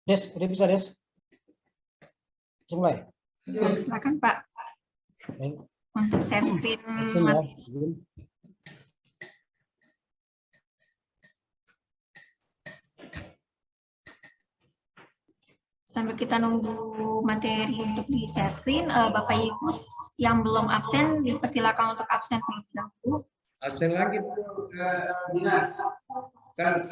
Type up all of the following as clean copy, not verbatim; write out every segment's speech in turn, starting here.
Des, udah bisa Des? Bisa mulai? Silakan Pak. Baik. Untuk share screen. Ya, izin. Sambil kita nunggu materi untuk di share screen, Bapak Ibu yang belum absen dipersilakan untuk absen terlebih dahulu. Absen lagi kan itu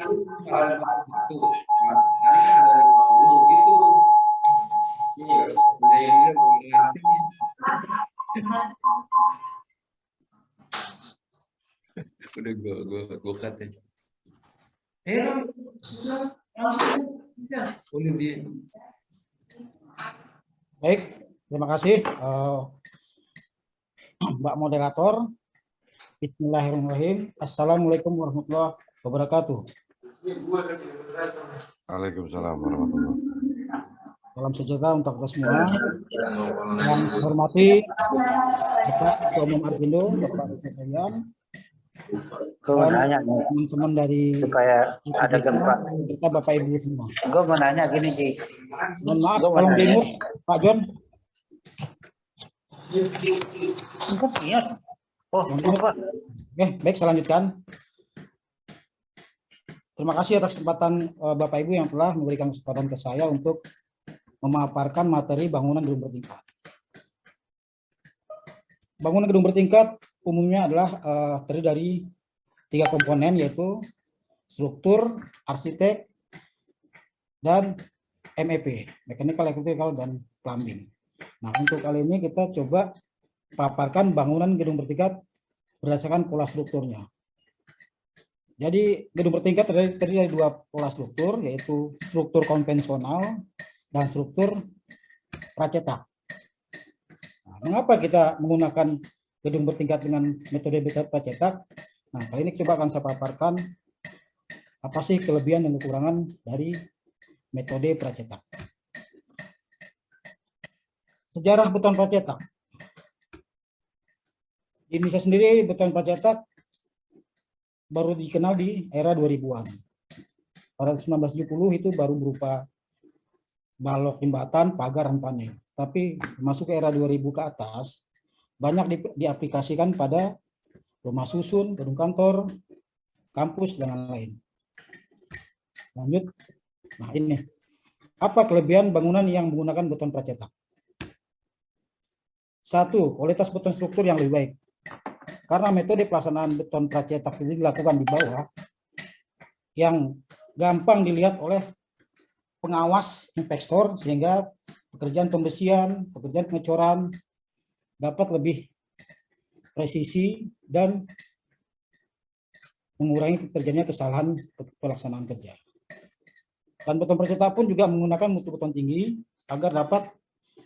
udah gue cut aja. Baik, terima kasih Mbak Moderator. Bismillahirrahmanirrahim. Assalamualaikum warahmatullahi wabarakatuh. Waalaikumsalam warahmatullahi wabarakatuh. Salam sejahtera untuk kita semua. Yang saya hormati Bapak Ketua Umum Arsindo, Bapak Risa Sayan, Gue mau nanya teman-teman dari supaya ada gempa. kita Bapak Ibu semua. Gue mau nanya gini Ji. Mohon maaf, Gua mau tolong nanya. di-mute, Pak John. Enggak iya. Oh, ini Pak. Oke, baik, saya lanjutkan. Terima kasih atas kesempatan Bapak Ibu yang telah memberikan kesempatan ke saya untuk memaparkan materi bangunan gedung bertingkat. Bangunan gedung bertingkat umumnya adalah terdiri dari 3 komponen, yaitu struktur, arsitek, dan MEP, mechanical, electrical, dan plumbing. Nah, untuk kali ini kita coba paparkan bangunan gedung bertingkat berdasarkan pola strukturnya. Jadi gedung bertingkat terdiri dari 2 pola struktur, yaitu struktur konvensional dan struktur pracetak. Nah, mengapa kita menggunakan gedung bertingkat dengan metode pracetak? Nah, kali ini coba akan saya paparkan apa sih kelebihan dan kekurangan dari metode pracetak. Sejarah beton pracetak. Di Indonesia sendiri beton pracetak baru dikenal di era 2000-an. Pada 1970 itu baru berupa balok jembatan, pagar, dan panel. Tapi masuk ke era 2000 ke atas, banyak diaplikasikan pada rumah susun, gedung kantor, kampus, dan lain-lain. Lanjut. Nah, ini. Apa kelebihan bangunan yang menggunakan beton pracetak? 1. Kualitas beton struktur yang lebih baik. Karena metode pelaksanaan beton pracetak ini dilakukan di bawah, yang gampang dilihat oleh pengawas investor, sehingga pekerjaan pembersihan, pekerjaan pengecoran dapat lebih presisi dan mengurangi terjadinya kesalahan pelaksanaan kerja. Dan beton pracetak pun juga menggunakan mutu beton tinggi agar dapat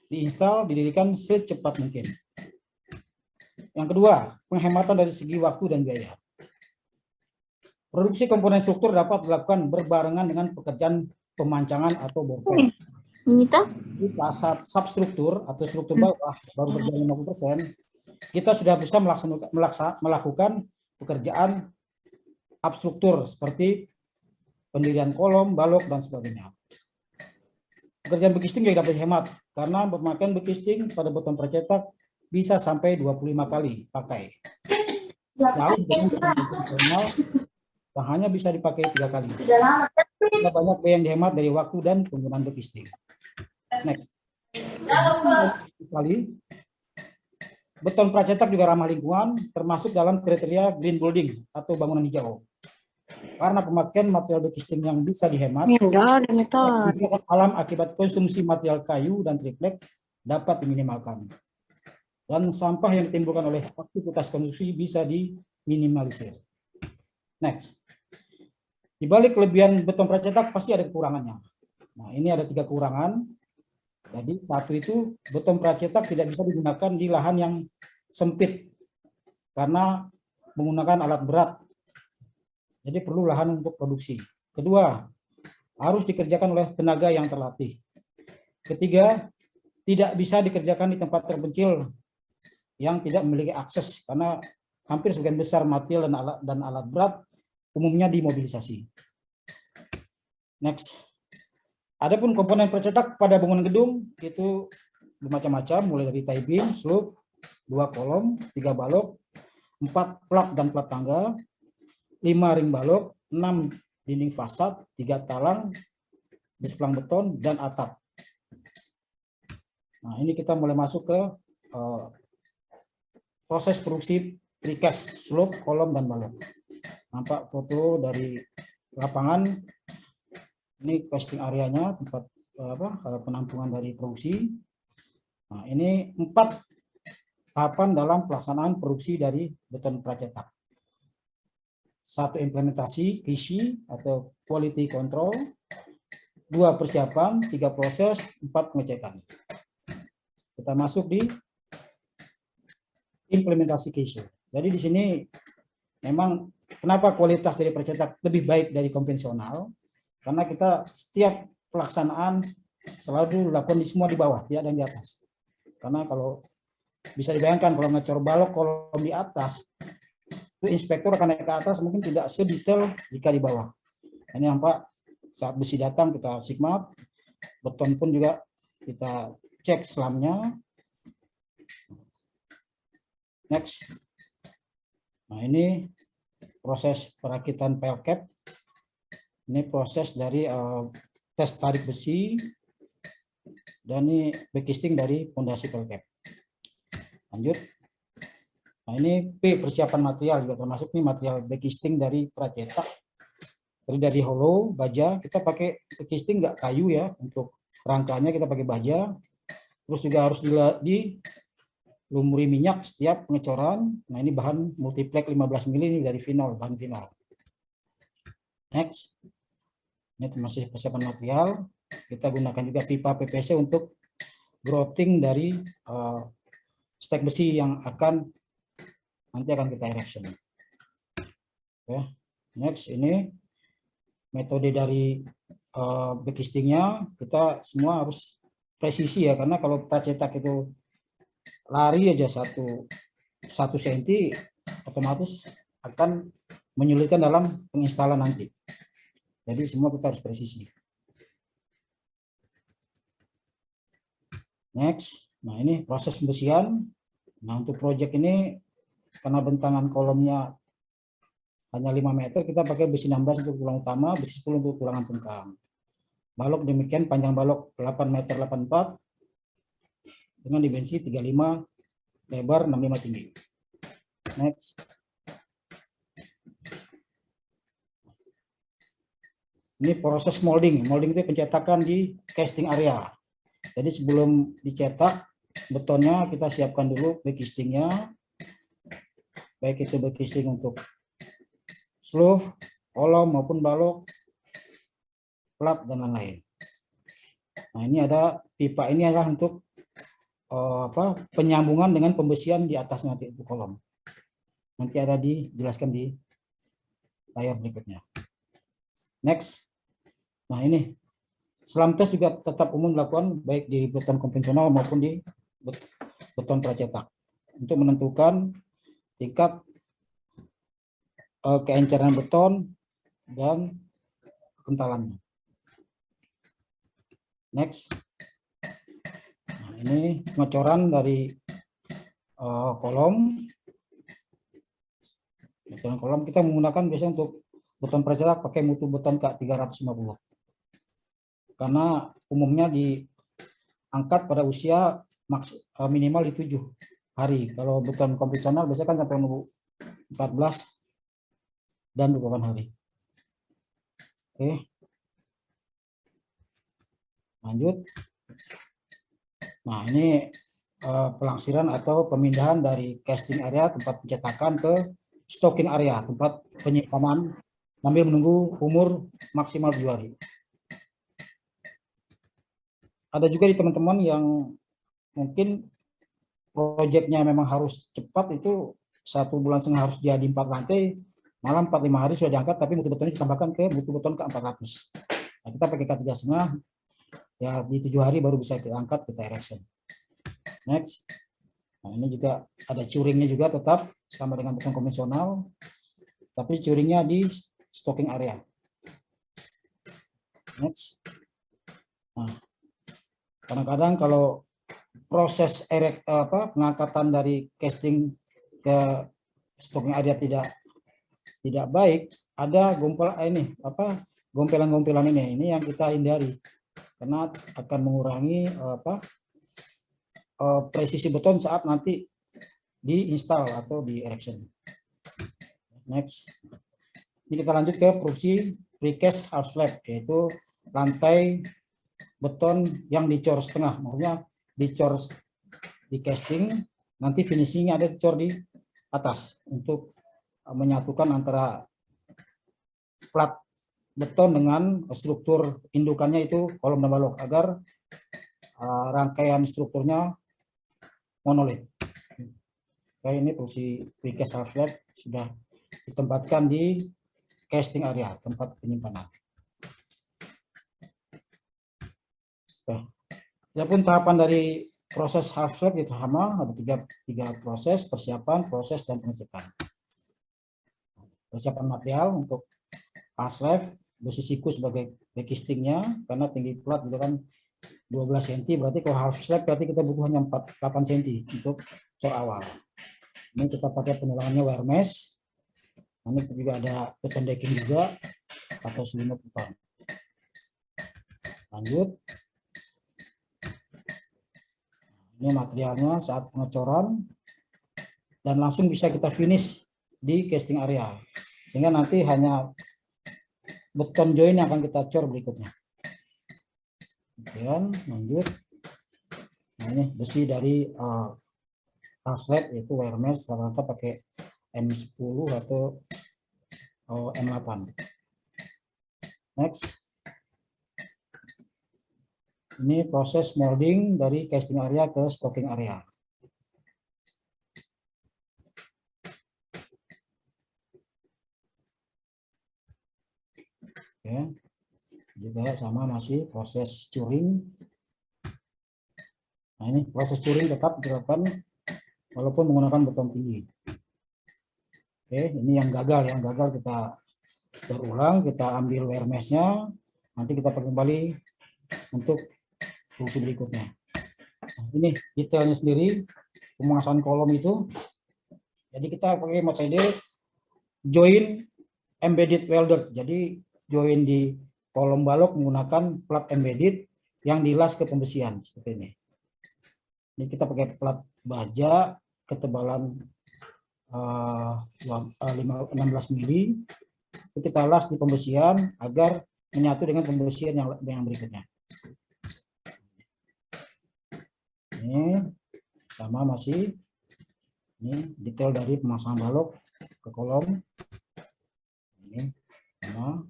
diinstal, didirikan secepat mungkin. Yang kedua, penghematan dari segi waktu dan biaya. Produksi komponen struktur dapat dilakukan berbarengan dengan pekerjaan pemancangan atau bongkar. Di saat substruktur atau struktur bawah baru berjalan 50%, kita sudah bisa melakukan pekerjaan substruktur seperti pendirian kolom, balok, dan sebagainya. Pekerjaan bekisting juga dapat hemat karena pemakaian bekisting pada beton pracetak bisa sampai 25 kali pakai. Jauh dengan beton konvensional yang hanya bisa dipakai 3 kali. Ada banyak biaya yang dihemat dari waktu dan penggunaan bekisting. Next. Kali beton pracetak juga ramah lingkungan, termasuk dalam kriteria green building atau bangunan hijau. Karena pemakaian material bekisting yang bisa dihemat, kerusakan alam akibat konsumsi material kayu dan triplek dapat diminimalkan. Dan sampah yang ditimbulkan oleh aktivitas konstruksi bisa diminimalisir. Next. Di balik kelebihan beton pracetak pasti ada kekurangannya. Nah, ini ada 3 kekurangan. Jadi 1 itu beton pracetak tidak bisa digunakan di lahan yang sempit karena menggunakan alat berat. Jadi perlu lahan untuk produksi. Kedua, harus dikerjakan oleh tenaga yang terlatih. Ketiga, tidak bisa dikerjakan di tempat terpencil yang tidak memiliki akses karena hampir sebagian besar material dan alat berat umumnya dimobilisasi. Next. Adapun komponen percetak pada bangunan gedung itu bermacam-macam, mulai dari tie beam, slope, 2 kolom, 3 balok, 4 plat dan plat tangga, 5 ring balok, 6 dinding fasad, 3 talang, besplang beton, dan atap. Nah, ini kita mulai masuk ke proses produksi precast, slope, kolom, dan balok. Nampak foto dari lapangan. Ini casting areanya, tempat penampungan dari produksi. Nah, ini 4 tahapan dalam pelaksanaan produksi dari beton pracetak. 1 implementasi QC atau quality control, 2 persiapan, 3 proses, 4 pengecekan. Kita masuk di implementasi QC. Jadi di sini memang kenapa kualitas dari percetak lebih baik dari konvensional? Karena kita setiap pelaksanaan selalu dilakukan semua di bawah, tidak ada yang di atas. Karena kalau bisa dibayangkan kalau ngecor balok kolom di atas, itu inspektur akan naik ke atas mungkin tidak sedetail jika di bawah. Ini nampak saat besi datang kita sigmat, beton pun juga kita cek selamnya. Next. Nah, ini proses perakitan pile cap. Ini proses dari tes tarik besi, dan ini backcasting dari fondasi pile cap. Lanjut. Nah, ini P, persiapan material juga termasuk nih material backcasting dari pracetak. Jadi dari hollow baja kita pakai backcasting nggak kayu ya, untuk rangkanya kita pakai baja. Terus juga harus dilumuri minyak setiap pengecoran. Nah, ini bahan multiplex 15 mili ini dari vinol, bahan vinol. Next. Ini masih persiapan material. Kita gunakan juga pipa PVC untuk grouting dari stek besi yang nanti akan kita erection. Oke. Next, ini metode dari backcastingnya kita semua harus presisi ya, karena kalau pracetak itu lari aja 1 cm otomatis akan menyulitkan dalam penginstalan nanti. Jadi semua kita harus presisi. Next, nah ini proses pembesian. Nah, untuk project ini karena bentangan kolomnya hanya 5 meter, kita pakai besi 16 untuk tulang utama, besi 10 untuk tulangan sengkang. Balok demikian, panjang balok 8 meter 84 dengan dimensi 35, lebar 65 tinggi. Next. Ini proses molding. Molding itu pencetakan di casting area. Jadi sebelum dicetak betonnya kita siapkan dulu backcastingnya. Baik itu backcasting untuk slope, kolom maupun balok, plat dan lain-lain. Nah, ini ada pipa, ini adalah untuk penyambungan dengan pembesian di atas nanti itu kolom. Nanti ada dijelaskan di layar berikutnya. Next. Nah, ini selam tes juga tetap umum dilakukan baik di beton konvensional maupun di beton pracetak untuk menentukan tingkat keenceran beton dan kentalannya. Next. Nah, ini pengecoran dari kolom. Pengecoran kolom kita menggunakan biasanya untuk beton pracetak pakai mutu beton K350. Karena umumnya diangkat pada usia minimal di 7 hari. Kalau beton konvensional biasanya kan sampai nunggu 14 dan 28 hari. Oke. Lanjut. Nah, ini pelangsiran atau pemindahan dari casting area tempat pencetakan ke stocking area, tempat penyimpanan sambil menunggu umur maksimal 7 hari. Ada juga di teman-teman yang mungkin proyeknya memang harus cepat, itu 1,5 bulan harus jadi 4 lantai, malam 4-5 hari sudah diangkat, tapi mutu betonnya ditambahkan ke mutu beton ke-400. Nah, kita pakai K3,5, ya di 7 hari baru bisa kita angkat, kita erection. Next. Nah, ini juga ada curingnya juga tetap sama dengan beton konvensional, tapi curingnya di stocking area. Next. Nah, kadang-kadang kalau proses pengangkatan dari casting ke stocking area tidak baik, ada gompelan-gompelan ini yang kita hindari karena akan mengurangi presisi beton saat nanti diinstal atau di erection. Next, ini kita lanjut ke produksi precast half slab, yaitu lantai beton yang dicor setengah, maksudnya dicor di casting, nanti finishingnya ada dicor di atas untuk menyatukan antara plat beton dengan struktur indukannya itu kolom dan balok agar rangkaian strukturnya monolit. Oke, ini produksi precast half slab sudah ditempatkan di casting area, tempat penyimpanan. Adapun tahapan dari proses half slab itu sama, ada tiga proses: persiapan, proses, dan pengecekan. Persiapan material untuk half slab, besi siku sebagai backcastingnya, karena tinggi plat itu kan 12 cm, berarti kalau half slab berarti kita butuh hanya 8 cm untuk cor awal. Ini kita pakai penulangannya wire mesh. Ini juga ada beton decking juga atau selimut beton. Lanjut. Ini materialnya saat pengecoran dan langsung bisa kita finish di casting area, sehingga nanti hanya beton join yang akan kita cor berikutnya. Kemudian lanjut. Nah, ini besi dari half slab yaitu wire mesh, rata-rata pakai M10 atau M8. Next. Ini proses molding dari casting area ke stocking area. Oke. Juga sama masih proses curing. Nah, ini proses curing tetap dilakukan walaupun menggunakan beton tinggi. Oke, ini yang gagal kita berulang, kita ambil wire mesh-nya, nanti kita pakai kembali untuk fungsi berikutnya. Nah, ini detailnya sendiri, pemasangan kolom itu. Jadi kita pakai metode join embedded welder. Jadi join di kolom balok menggunakan plat embedded yang dilas ke pembesian seperti ini. Ini kita pakai plat baja ketebalan 16 mili. Itu kita las di pembesian agar menyatu dengan pembesian yang berikutnya. Ini sama masih ini detail dari pemasangan balok ke kolom ini sama.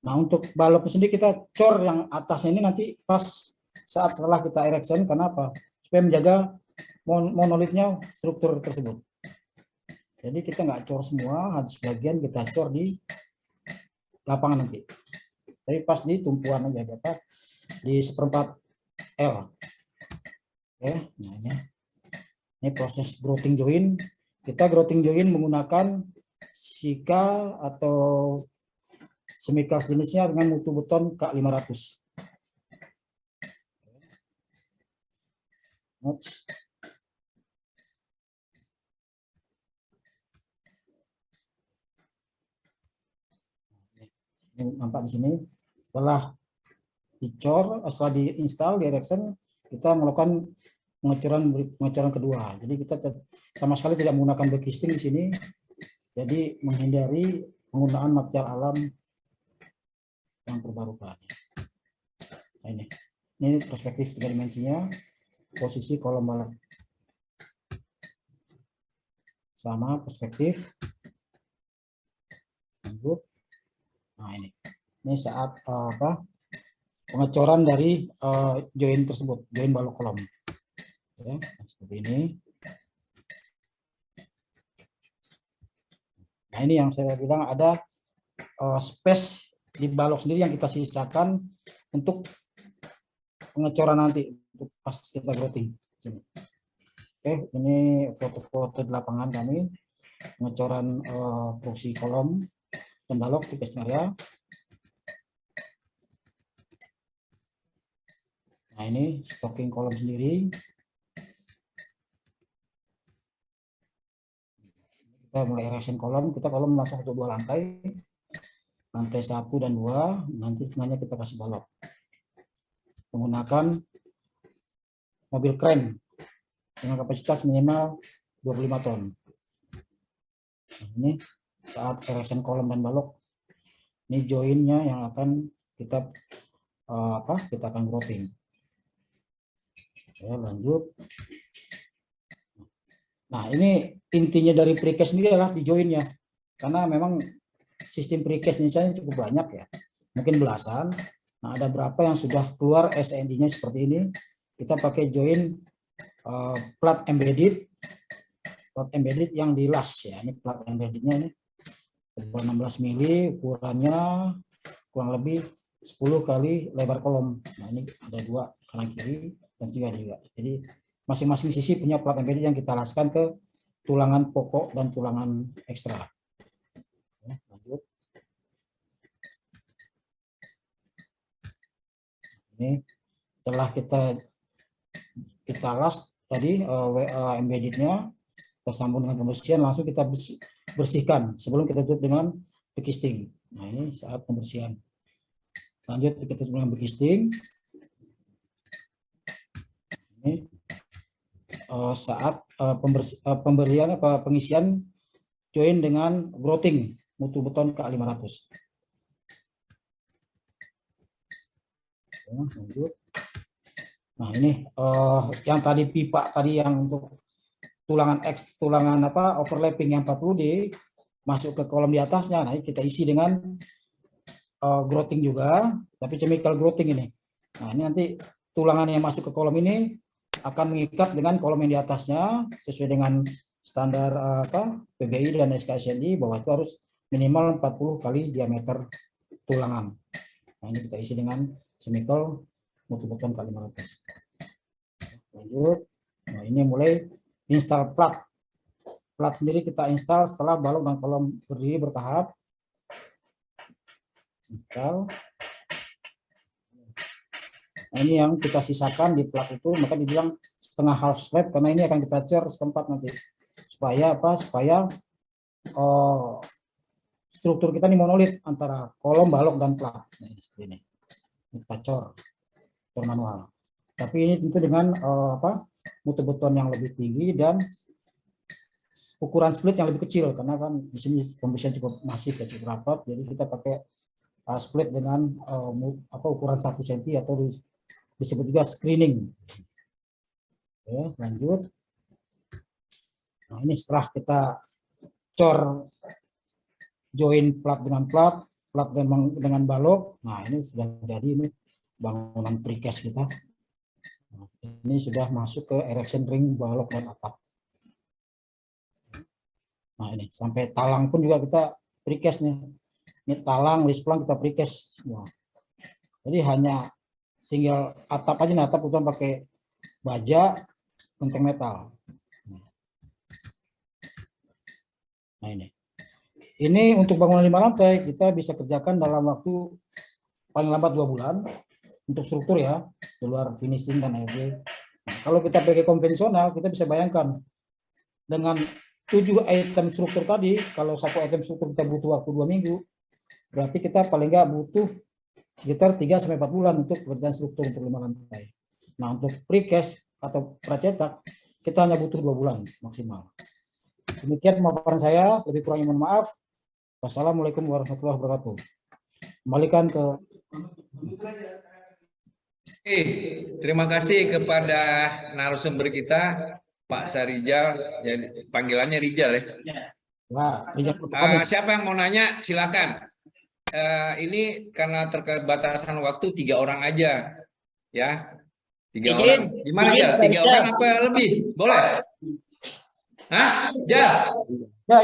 Nah, untuk balok sendiri kita cor yang atasnya ini nanti pas saat setelah kita erection. Kenapa? Supaya menjaga monolitnya struktur tersebut. Jadi kita nggak cor semua, harus sebagian kita cor di lapangan nanti. Tapi pas di tumpuan aja, di seperempat L. Oke, nah ini proses grouting join. Kita grouting join menggunakan sika atau semikal jenisnya dengan mutu beton K500. Next. Ini nampak di sini. Setelah dicor, setelah diinstal, di erection, kita melakukan pengecoran kedua. Jadi kita sama sekali tidak menggunakan backcasting di sini. Jadi menghindari penggunaan material alam yang terbarukan. Nah, ini perspektif 3 dimensinya, posisi kolom balok. Sama perspektif. Lanjut. Nah, ini saat pengecoran dari join tersebut, join balok kolom. Oke, seperti ini. Nah, ini yang saya bilang ada space di balok sendiri yang kita sisakan untuk pengecoran nanti untuk pas kita grouting. Oke, ini foto-foto di lapangan kami pengecoran fungsi kolom dan balok di casting area. Nah, ini stocking kolom sendiri. Kita mulai erection kolom, kita kolom masuk untuk 2 lantai. Lantai 1 dan 2, nanti tengahnya kita kasih balok. Menggunakan mobil kren dengan kapasitas minimal 25 ton. Nah, ini saat erection kolom dan balok, ini joinnya yang akan kita kita akan grouting. Oke, lanjut. Nah, ini intinya dari precast ini adalah di joinnya, karena memang sistem precast ini saya cukup banyak ya, mungkin belasan. Nah, ada berapa yang sudah keluar SND-nya seperti ini. Kita pakai join plat embedded yang di las ya. Ini plat embeddednya ini 16 mili, ukurannya kurang lebih 10 kali lebar kolom. Nah, ini ada 2 kanan kiri dan juga. Jadi masing-masing sisi punya plat embedded yang kita laskan ke tulangan pokok dan tulangan ekstra. Ya, lanjut. Ini setelah kita las tadi embeddednya, kita sambung dengan pembersihan, langsung kita bersihkan sebelum kita tutup dengan bekisting. Nah, ini saat pembersihan. Lanjut kita tutup dengan bekisting. Ini saat pengisian join dengan grouting mutu beton K500. Lanjut. Nah, ini yang tadi pipa tadi yang untuk tulangan overlapping yang 40D masuk ke kolom di atasnya. Nah, kita isi dengan grouting juga, tapi chemical grouting ini. Nah, ini nanti tulangan yang masuk ke kolom ini akan mengikat dengan kolom yang di atasnya sesuai dengan standar PBI dan SKSNI bahwa itu harus minimal 40 kali diameter tulangan. Nah, ini kita isi dengan chemical mutu beton K500. Lanjut. Nah, ini mulai install plat. Plat sendiri kita install setelah balok dan kolom berdiri bertahap. Install. Nah, ini yang kita sisakan di plat itu, maka dibilang setengah half slab karena ini akan kita cor setempat nanti supaya struktur kita ini monolit antara kolom, balok dan plat. Nah, seperti ini. Kita cor manual. Tapi ini tentu dengan mutu beton yang lebih tinggi dan ukuran split yang lebih kecil karena kan di sini pembersihan cukup masif ya, cukup rapat. Jadi kita pakai split dengan ukuran 1 cm atau disebut juga screening. Oke, lanjut. Nah, ini setelah kita cor join plat dengan plat dengan balok. Nah, ini sudah jadi ini bangunan precast kita. Nah, ini sudah masuk ke erection ring balok dan atap. Nah, ini sampai talang pun juga kita precast nih. Ini talang, lisplang kita precast semua. Jadi hanya tinggal atap aja, atap kita pakai baja, genteng metal. Nah, ini untuk bangunan 5 lantai kita bisa kerjakan dalam waktu paling lambat 2 bulan untuk struktur ya, di luar finishing dan AFG. Nah, kalau kita pakai konvensional, kita bisa bayangkan dengan 7 item struktur tadi, kalau 1 item struktur kita butuh waktu 2 minggu, berarti kita paling nggak butuh sekitar 3-4 bulan untuk pekerjaan struktur untuk 5 lantai. Nah, untuk precast atau pracetak kita hanya butuh 2 bulan maksimal. Demikian pemaparan saya, lebih kurangnya mohon maaf. Wassalamualaikum warahmatullahi wabarakatuh. Kembalikan ke terima kasih kepada narasumber kita Pak Sarijal, jadi panggilannya Rijal ya. Siapa yang mau nanya silakan. Ini karena terkebatasan waktu 3 orang aja, ya. 3 orang. Gimana ya? 3 orang apa lebih? Boleh? Hah? Ya. 3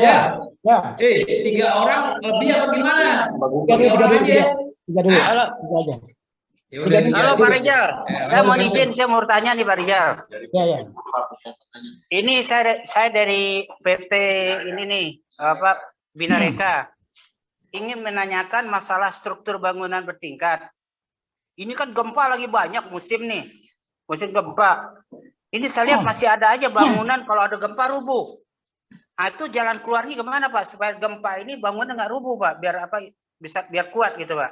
orang lebih apa gimana? 3 orang aja. 3 dulu. Halo. Halo Pak Rijal, saya mau izin, saya mau tanya nih Pak Rijal. Ya. Ini saya dari PT ini nih, Binareka. Ingin menanyakan masalah struktur bangunan bertingkat. Ini kan gempa lagi banyak musim nih. musim gempa. Ini saya lihat masih ada aja bangunan kalau ada gempa rubuh. Nah, itu jalan keluarnya gimana Pak supaya gempa ini bangunan nggak rubuh Pak, biar apa bisa biar kuat gitu Pak.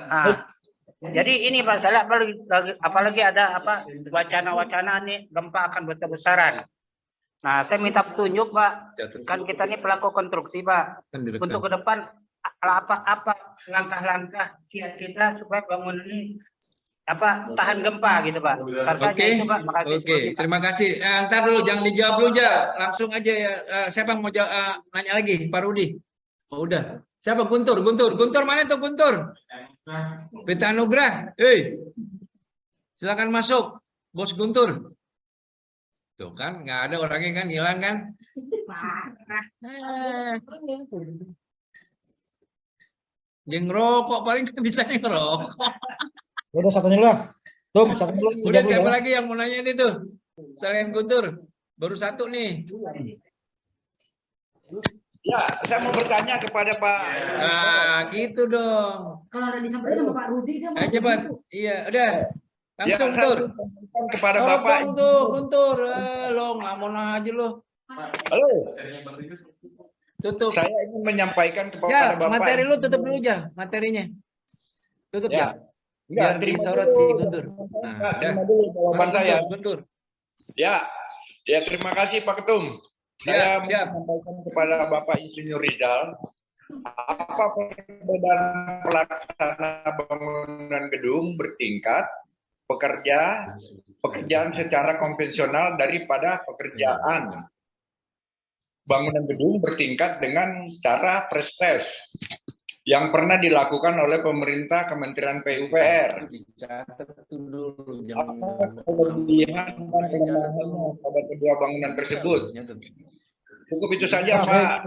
Nah, jadi ini Pak, saya lihat apalagi ada apa wacana-wacana nih gempa akan besar-besaran. Nah, saya minta petunjuk Pak, kan kita ini pelaku konstruksi Pak, untuk ke depan apa langkah-langkah kita supaya bangunan ini apa tahan gempa gitu Pak. Oke, oke, terima kasih. Ntar dulu, jangan dijawab dulu aja, langsung aja ya. Siapa yang mau nanya lagi? Pak Rudi. Oh, udah. Siapa? Guntur mana tuh Guntur? Pita Anugrah. Silakan masuk, Bos Guntur. Tuh kan, nggak ada orangnya kan, hilang kan? Dia ngerokok, paling bisa ngerokok. Udah satunya dulu lah. Tuh, satu dulu. Udah, siapa lagi yang mau nanya ini tuh? Selain Guntur, baru satu nih. Ya, saya mau bertanya kepada Pak. Nah, gitu dong. Kalau ada disampaikan sama Pak Rudi, dia mau Cepat. Iya, udah. Langsung, Guntur. Kepada Bapak. Guntur. Lo nggak mau nanya aja lo. Halo. Tutup. Saya ingin menyampaikan kepada Ya, Bapak. materi lu tutup dulu aja, materinya. Tutup ya. Enggak, Biar disorot si Guntur. Nah, terima dulu jawaban saya. Guntur. Ya, terima kasih Pak Ketum. Ya, Saya siap. menyampaikan kepada Bapak Insinyur Rizal, apa perbedaan pelaksana bangunan gedung bertingkat, pekerjaan secara konvensional daripada pekerjaan bangunan gedung bertingkat dengan cara prestes yang pernah dilakukan oleh pemerintah Kementerian PUPR. Kelebihan dan kelemahannya pada kedua bangunan tersebut. Cukup itu saja, Pak.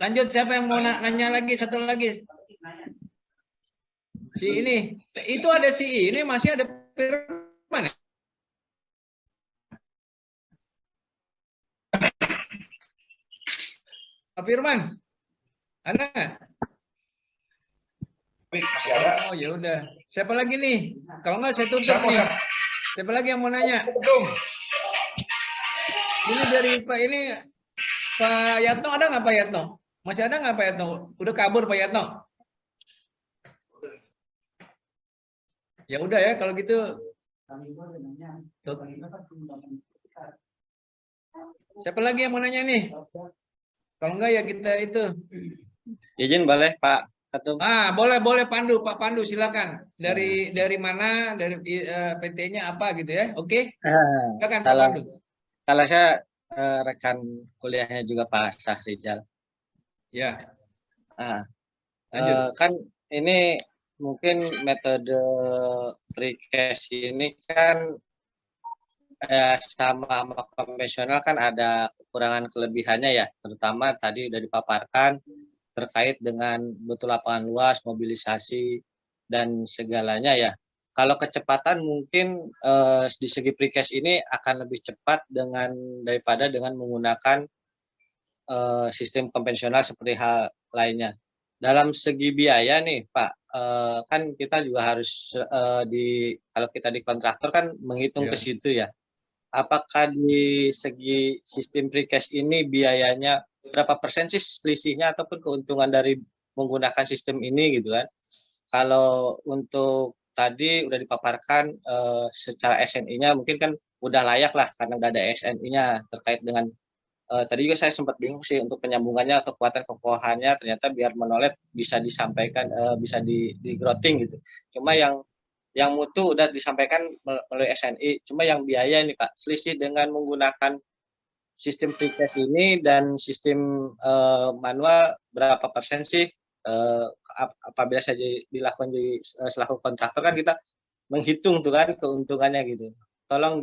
Lanjut, siapa yang mau nanya lagi? Satu lagi. Si ini. Itu ada si ini, masih ada Firman. Pak Firman, ada nggak? Oh ya udah. Siapa lagi nih? Kalau nggak saya tutup nih. Siapa lagi yang mau nanya? Ini dari Pak ini Pak Yatno, ada nggak Pak Yatno? Masih ada nggak Pak Yatno? Udah kabur Pak Yatno? Ya udah ya kalau gitu. Siapa lagi yang mau nanya nih? Kalau enggak ya kita itu. Izin boleh Pak Ketum. Boleh Pandu, Pak Pandu silakan. Dari mana? Dari PT-nya apa gitu ya? Oke. Silakan Pak Pandu. Kalau saya rekan kuliahnya juga Pak Sahrijal. Ya. Kan ini mungkin metode precast ini kan sama konvensional kan ada kekurangan kelebihannya ya, terutama tadi udah dipaparkan terkait dengan butuh lapangan luas, mobilisasi dan segalanya ya. Kalau kecepatan mungkin di segi precast ini akan lebih cepat daripada dengan menggunakan sistem konvensional seperti hal lainnya. Dalam segi biaya nih Pak, kan kita juga harus kalau kita di kontraktor kan menghitung ke situ ya. Apakah di segi sistem precast ini biayanya berapa persen sih selisihnya ataupun keuntungan dari menggunakan sistem ini gitu kan? Kalau untuk tadi udah dipaparkan secara SNI-nya mungkin kan udah layak lah karena udah ada SNI-nya terkait dengan tadi juga saya sempat bingung sih untuk penyambungannya kekuatan-kekuatannya ternyata biar monolet bisa disampaikan bisa di growing gitu. Cuma yang mutu udah disampaikan melalui SNI, cuma yang biaya ini Pak, selisih dengan menggunakan sistem precast ini dan sistem manual berapa persen sih apabila saya dilakukan jadi selaku kontraktor kan kita menghitung tuh kan keuntungannya gitu. Tolong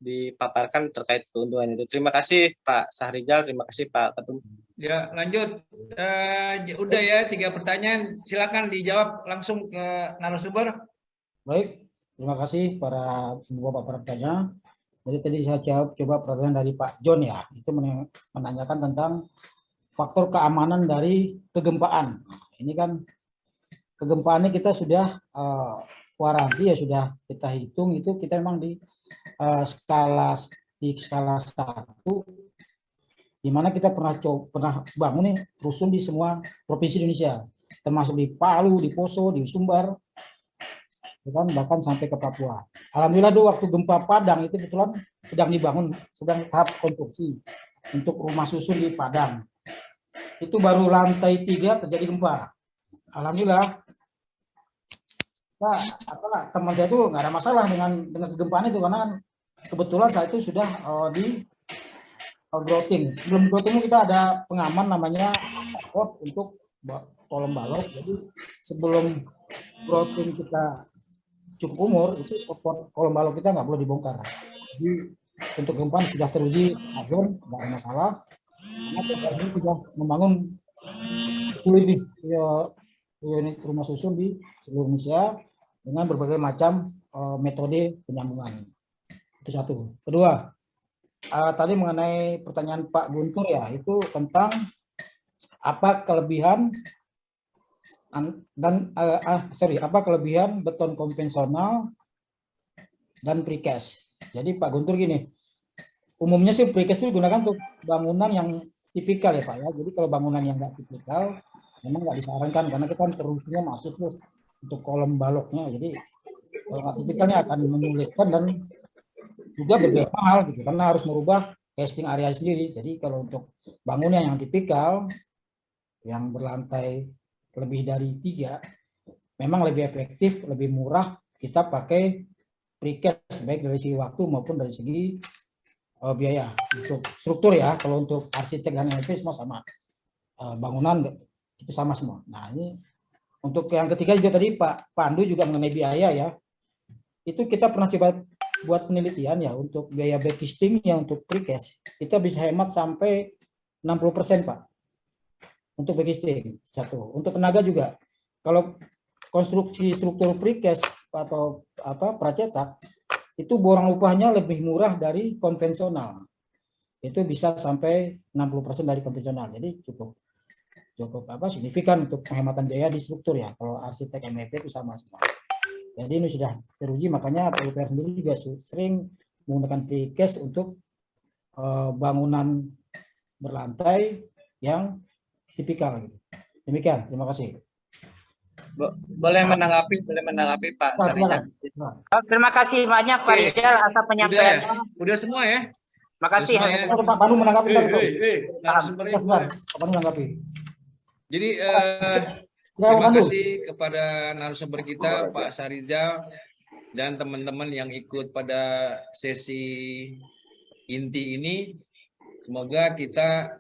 dipaparkan terkait keuntungan itu. Terima kasih Pak Sahrijal, terima kasih Pak Ketum. Ya lanjut, udah ya 3 pertanyaan, silakan dijawab langsung ke narasumber. Baik, terima kasih para bapak bertanya. Jadi tadi saya coba pertanyaan dari Pak John ya, itu menanyakan tentang faktor keamanan dari kegempaan. Ini kan kegempaannya kita sudah waranti ya, sudah kita hitung itu kita memang di skala 1, di mana kita pernah bangun nih rusun di semua provinsi Indonesia, termasuk di Palu, di Poso, di Sumbar, bahkan sampai ke Papua. Alhamdulillah waktu gempa Padang itu kebetulan sedang dibangun, sedang tahap konstruksi untuk rumah susun di Padang. Itu baru lantai 3 terjadi gempa. Alhamdulillah, teman saya itu nggak ada masalah dengan kegempaan itu, karena kan kebetulan saat itu sudah di grouting. Sebelum grouting kita ada pengaman namanya code untuk kolom balok. Jadi sebelum grouting kita cukup umur, itu kolom balok kita nggak boleh dibongkar. Jadi untuk gempaan sudah teruji agen, nggak ada masalah. Karena kita sudah membangun lebih unit rumah susun di seluruh Indonesia dengan berbagai macam metode penyambungan. Itu satu. Kedua, tadi mengenai pertanyaan Pak Guntur ya, itu tentang apa kelebihan apa kelebihan beton konvensional dan precast. Jadi Pak Guntur gini, umumnya sih precast itu digunakan untuk bangunan yang tipikal ya Pak ya. Jadi kalau bangunan yang nggak tipikal memang nggak disarankan, karena kita terujinya masuk terus untuk kolom baloknya. Jadi kalau nggak tipikalnya akan menyulitkan dan juga berbiaya mahal gitu, karena harus merubah casting area sendiri. Jadi kalau untuk bangunan yang tipikal yang berlantai lebih dari 3 memang lebih efektif, lebih murah kita pakai precast, baik dari segi waktu maupun dari segi biaya. Untuk struktur ya, kalau untuk arsitek dan LP semua sama, bangunan itu sama semua. Nah ini untuk yang ketiga juga tadi Pak Pandu juga mengenai biaya ya, itu kita pernah coba buat penelitian ya, untuk biaya backcasting yang untuk precast kita bisa hemat sampai 60% Pak untuk backcasting. Satu, untuk tenaga juga, kalau konstruksi struktur precast atau pracetak itu borang upahnya lebih murah dari konvensional, itu bisa sampai 60% dari konvensional. Jadi cukup signifikan untuk penghematan biaya di struktur ya. Kalau arsitek MEP itu sama semua. Jadi ini sudah teruji, makanya PUPR sendiri juga sering menggunakan precast untuk bangunan berlantai yang tipikal gitu. Demikian, terima kasih. Boleh menanggapi Pak Sarijal. Terima kasih banyak Pak Rijal atas penyampaiannya. Udah semua ya? Makasih. Pak Pandu menanggapi. Sebentar. Pak Pandu menanggapi. Jadi terima kasih kepada narasumber kita Pak Sarijal dan teman-teman yang ikut pada sesi inti ini. Semoga kita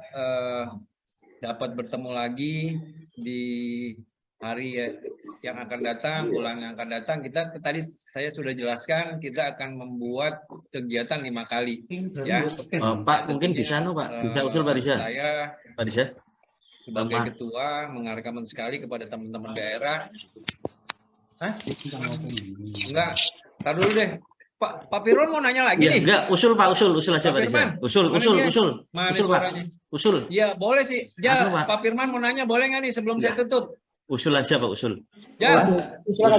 dapat bertemu lagi di hari yang akan datang, bulan yang akan datang. Kita tadi saya sudah jelaskan, kita akan membuat kegiatan 5 kali ya. Pak mungkin bisa Pak, bisa usul Pak Rizal. Saya Pak Rizal sebagai ketua mengarahkan sekali kepada teman-teman daerah. Enggak, tar dulu deh. Pak Firman mau nanya lagi nih. Enggak, usul Pak, usul aja Pak Rizal. Usul Pak. Usul. Ya, boleh sih. Ya, Pak Firman mau nanya, boleh nggak nih sebelum saya tutup? Usul aja Pak, usul. Ya. Usul.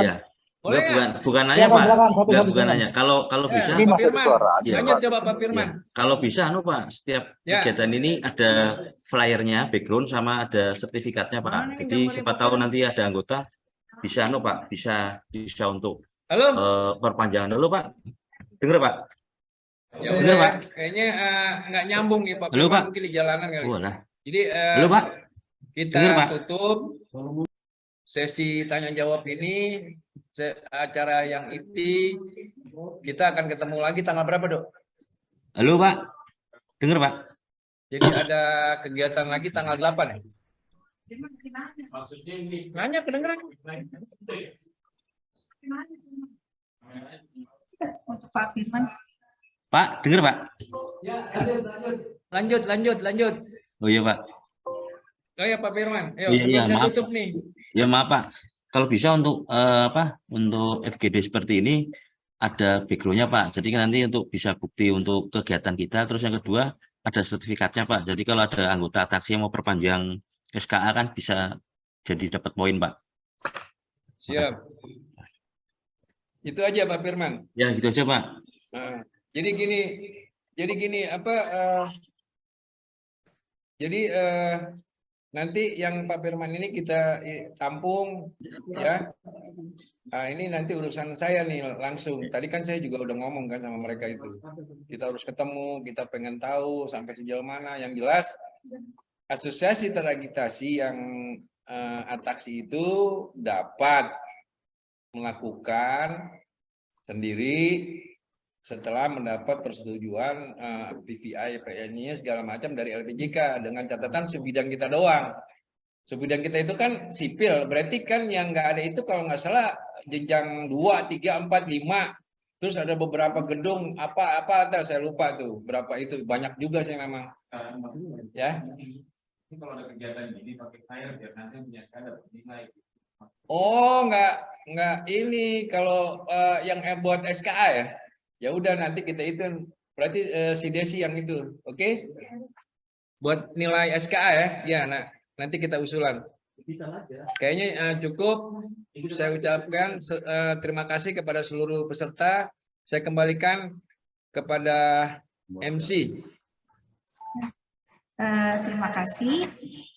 Ya. Boleh bukan nanya Pak. Enggak, bukan nanya. Kalau bisa Pak Firman. Lanjut coba Pak Firman. Kalau bisa Pak, setiap kegiatan ini ada flyernya, background sama ada sertifikatnya Pak. Jadi siapa tahu nanti ada anggota bisa Pak, bisa untuk perpanjangan dulu Pak. Dengar Pak? Ya udah Pak. Kayaknya nggak nyambung ya Pak. Halo Pak. Mungkin di jalanan kali. Jadi halo Pak. Kita tutup sesi tanya jawab ini, acara yang inti. Kita akan ketemu lagi tanggal berapa Dok? Halo Pak. Dengar Pak? Jadi ada kegiatan lagi tanggal 8 ya? Maksudnya ini. Nanya kedengeran. Untuk Pak Firman. Pak, dengar Pak? Lanjut. Oh iya Pak. Oh ya Pak Firman. Ayo, iya, saya maaf. tutup nih. Ya maaf Pak. Kalau bisa untuk untuk FGD seperti ini ada backgroundnya Pak. Jadi nanti untuk bisa bukti untuk kegiatan kita. Terus yang kedua ada sertifikatnya Pak. Jadi kalau ada anggota taksi yang mau perpanjang SKA kan bisa jadi dapat poin Pak. Siap. Itu aja Pak Firman. Ya gitu aja Pak. Nah, jadi gini apa? Nanti yang Pak Firman ini kita tampung ya. Nah, ini nanti urusan saya nih langsung. Tadi kan saya juga udah ngomong kan sama mereka itu. Kita harus ketemu, kita pengen tahu sampai sejauh mana. Yang jelas asosiasi teragitasi yang ataksi itu dapat melakukan sendiri setelah mendapat persetujuan PVI, PNI segala macam dari LPJK dengan catatan sebidang kita doang. Sebidang kita itu kan sipil, berarti kan yang nggak ada itu kalau nggak salah jenjang 2, 3, 4, 5. Terus ada beberapa gedung apa saya lupa tuh berapa itu, banyak juga sih memang. Ya. Ini kalau ada kegiatan gini pakai flyer biar nanti punya saya dapat nilai. Oh, nggak ini kalau yang buat SKA ya. Ya udah nanti kita itu berarti si Desi yang itu, oke? Buat nilai SKA ya. Ya, nah nanti kita usulan. Kayaknya cukup. Saya ucapkan terima kasih kepada seluruh peserta. Saya kembalikan kepada MC. Terima kasih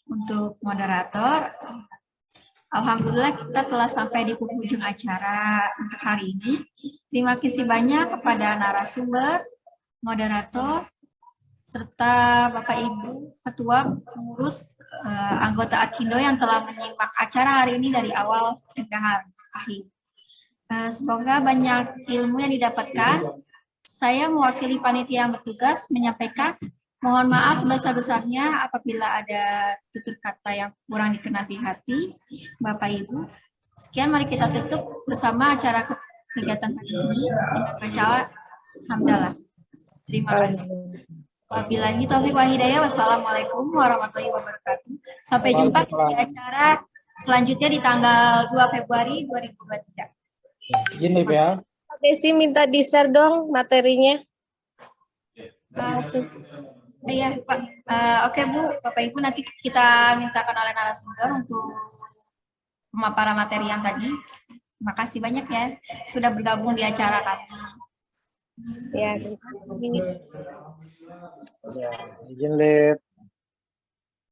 untuk moderator. Alhamdulillah kita telah sampai di penghujung acara untuk hari ini. Terima kasih banyak kepada narasumber, moderator, serta Bapak Ibu Ketua Pengurus anggota Akindo yang telah menyimak acara hari ini dari awal hingga akhir. Semoga banyak ilmu yang didapatkan. Saya mewakili panitia yang bertugas menyampaikan mohon maaf sebesar-besarnya apabila ada tutur kata yang kurang dikenal di hati, Bapak Ibu. Sekian, mari kita tutup bersama acara kegiatan hari ini dengan baca hamdalah. Terima kasih. Wabillahi taufiq wal hidayah. Wassalamualaikum warahmatullahi wabarakatuh. Sampai jumpa di acara selanjutnya di tanggal 2 Februari 2023. Izin nih ya. Desi minta di-share dong materinya. Iya, Pak. Oke, Bu. Bapak Ibu nanti kita mintakan oleh narasumber untuk pemaparan materi yang tadi. Terima kasih banyak ya sudah bergabung di acara kami. Ya, izin lihat.